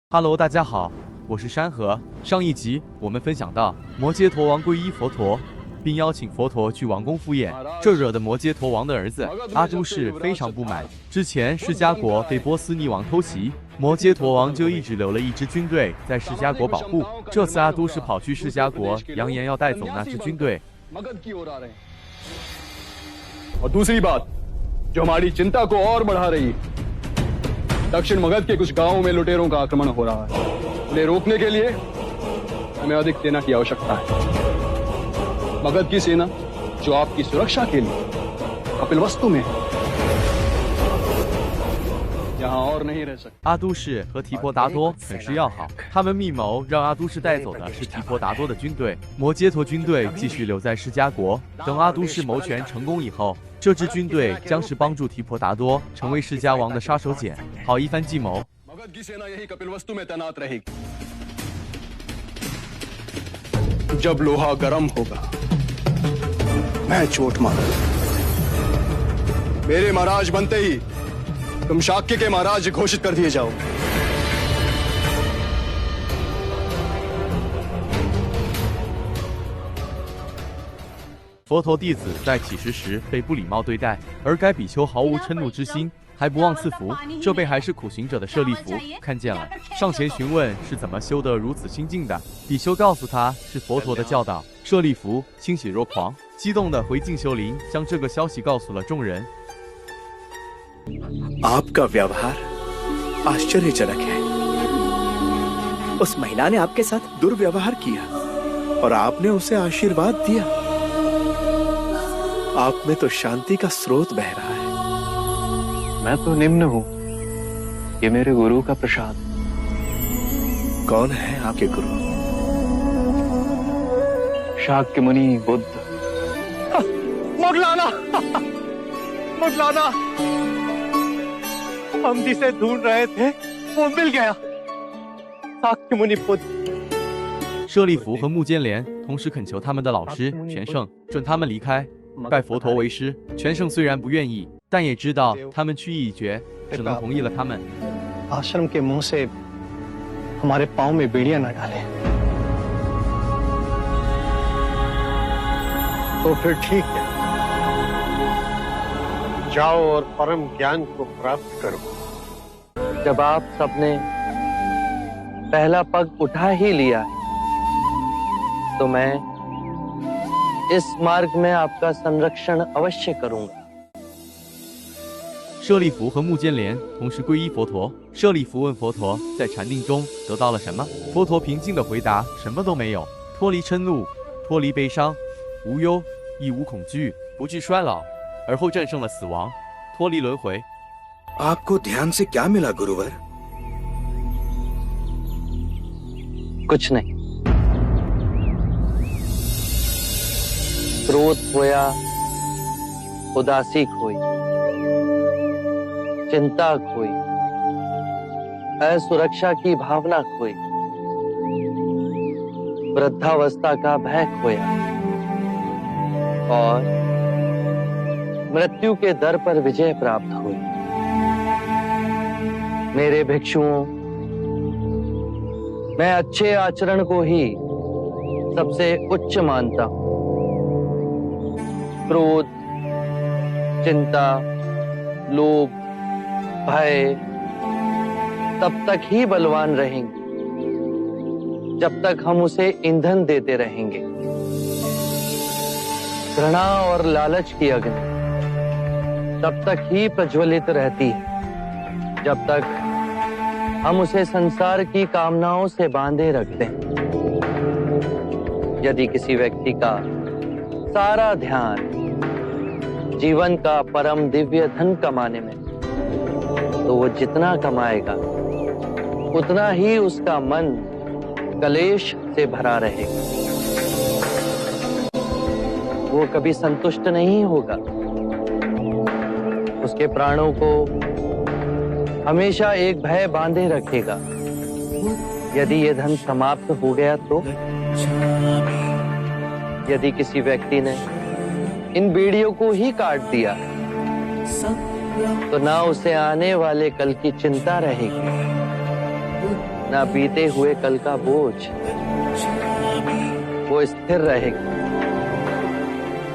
Hello，大家好，我是山河。上一集我们分享到，摩羯陀王皈依佛陀，并邀请佛陀去王宫赴宴，这惹得摩羯陀王的儿子阿都氏非常不满。之前释迦国被波斯匿王偷袭，摩羯陀王就一直留了一支军队在释迦国保护。这次阿都氏跑去释迦国，扬言要带走那支军队。और दूसरी बात जो हमारी चिंता को और बढ़ा रही है, दक्षिण मगध के कुछ गांवों में लुटेरों का आक्रमण हो रहा है। उन्हें रोकने के लिए हमें अधिक सेना की आवश्यकता है। मगध की सेना जो आपकी सुरक्षा के लिए कपिलवस्तु में है, यहाँ और नहीं रह सकते。阿都氏和提婆达多很是要好，他们密谋让阿都氏带走的是提婆达多的军队，摩羯陀军队继续留在释迦国。等阿都氏谋权成功以后，这支军队将是帮助提婆达多成为释迦王的杀手锏。好一番计谋。मगध की सेना यही कपिलवस्तु में तैनात रहेगी। जब लोहा गर्म होगा, मैं चोट मारूंगा। मेरे महाराज बनते ही तुम शाक्य के महाराज घोषित कर दिए जाओ। 佛陀弟子在乞食时被不礼貌对待，而该比丘毫无嗔怒之心，还不忘赐福。这被还是苦行者的舍利弗看见了，上前询问是怎么修得如此心境的。比丘告诉他是佛陀的教导。舍利弗欣喜若狂，激动地回进修林，将这个消息告诉了众人。आपका व्यवहार आश्चर्यजनक है। उस महिला ने आपके साथ दुर्व्यवहार किया और आपने उसे आशीर्वाद दिया। आप में तो शांति का स्रोत बह रहा है। मैं तो निम्न हूँ, ये मेरे गुरु का प्रसाद। कौन है आपके गुरु? शाक्य मुनि बुद्ध। मौलाना मौलाना, हम जिसे ढूंढ रहे थे वो मिल गया। शाक्य मुनि बुद्ध。舍利弗和木坚连同时恳求他们的老师全胜准他们离开，拜佛陀为师。全胜虽然不愿意，但也知道他们去意已决，只能同意了他们。आश्रम के मुंह से हमारे पांव में बेड़ियां न डाले। तो फिर ठीक है, जाओ और परम ज्ञान को प्राप्त करो। जब आप सबने पहला पग उठा ही लिया है, तो मैं इस मार्ग में आपका संरक्षण अवश्य करूंगा। 舍利弗和木坚连同时皈依佛陀。舍利弗问佛陀在禅定中得到了什么？佛陀平静地回答：什么都没有，脱离嗔怒，脱离悲伤，无忧，亦无恐惧，不惧衰老，而后战胜了死亡，脱离轮回。 आपको ध्यान से क्या मिला गुरुवर? कुछ नहीं। क्रोध खोया, उदासी खोई, चिंता खोई, असुरक्षा की भावना खोई, वृद्धावस्था का भय खोया और मृत्यु के दर पर विजय प्राप्त हुई। मेरे भिक्षुओं, मैं अच्छे आचरण को ही सबसे उच्च मानता हूं। क्रोध, चिंता, लोभ, भय तब तक ही बलवान रहेंगे जब तक हम उसे ईंधन देते रहेंगे। घृणा और लालच की अग्नि तब तक ही प्रज्वलित रहती है जब तक हम उसे संसार की कामनाओं से बांधे रखते हैं। यदि किसी व्यक्ति का सारा ध्यान जीवन का परम दिव्य धन कमाने में, तो वो जितना कमाएगा उतना ही उसका मन कलेश से भरा रहेगा। वो कभी संतुष्ट नहीं होगा। उसके प्राणों को हमेशा एक भय बांधे रखेगा। यदि ये धन समाप्त हो गया तो? यदि किसी व्यक्ति ने इन बेड़ियों को ही काट दिया तो ना उसे आने वाले कल की चिंता रहेगी ना बीते हुए कल का बोझ। वो स्थिर रहेगा,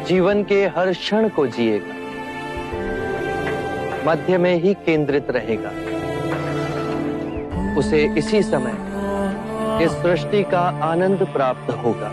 जीवन के हर क्षण को जिएगा, मध्य में ही केंद्रित रहेगा। उसे इसी समय इस सृष्टि का आनंद प्राप्त होगा।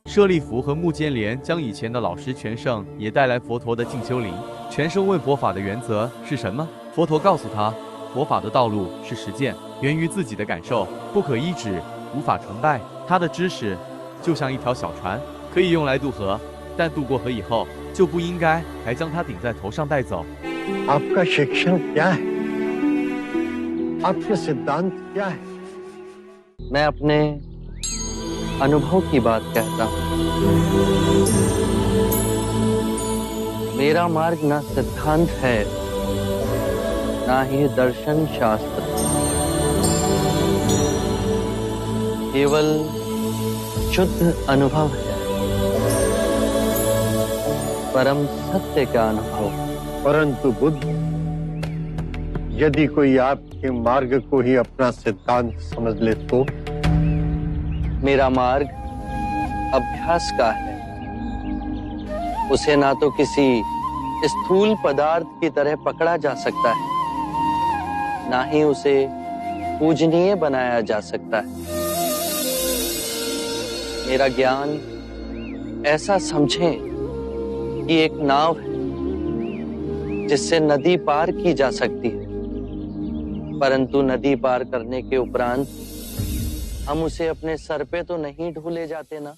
舍利弗和目犍连将以前的老师全胜也带来佛陀的静修林。全胜问佛法的原则是什么？佛陀告诉他，佛法的道路是实践，源于自己的感受，不可依止，无法成败。他的知识就像一条小船，可以用来渡河，但渡过河以后就不应该还将它顶在头上带走。 आपका शिक्षण क्या है? आपके सिद्धांत क्या है? मैं अपने अनुभव की बात कहता हूं। मेरा मार्ग ना सिद्धांत है, ना ही दर्शन शास्त्र, केवल शुद्ध अनुभव है, परम सत्य का अनुभव। परंतु बुद्ध, यदि कोई आपके मार्ग को ही अपना सिद्धांत समझ ले तो? मेरा मार्ग अभ्यास का है। उसे ना तो किसी स्थूल पदार्थ की तरह पकड़ा जा सकता है, ना ही उसे पूजनीय बनाया जा सकता है। मेरा ज्ञान ऐसा समझें कि एक नाव है जिससे नदी पार की जा सकती है, परंतु नदी पार करने के उपरांत हम उसे अपने सर पे तो नहीं ढो ले जाते ना।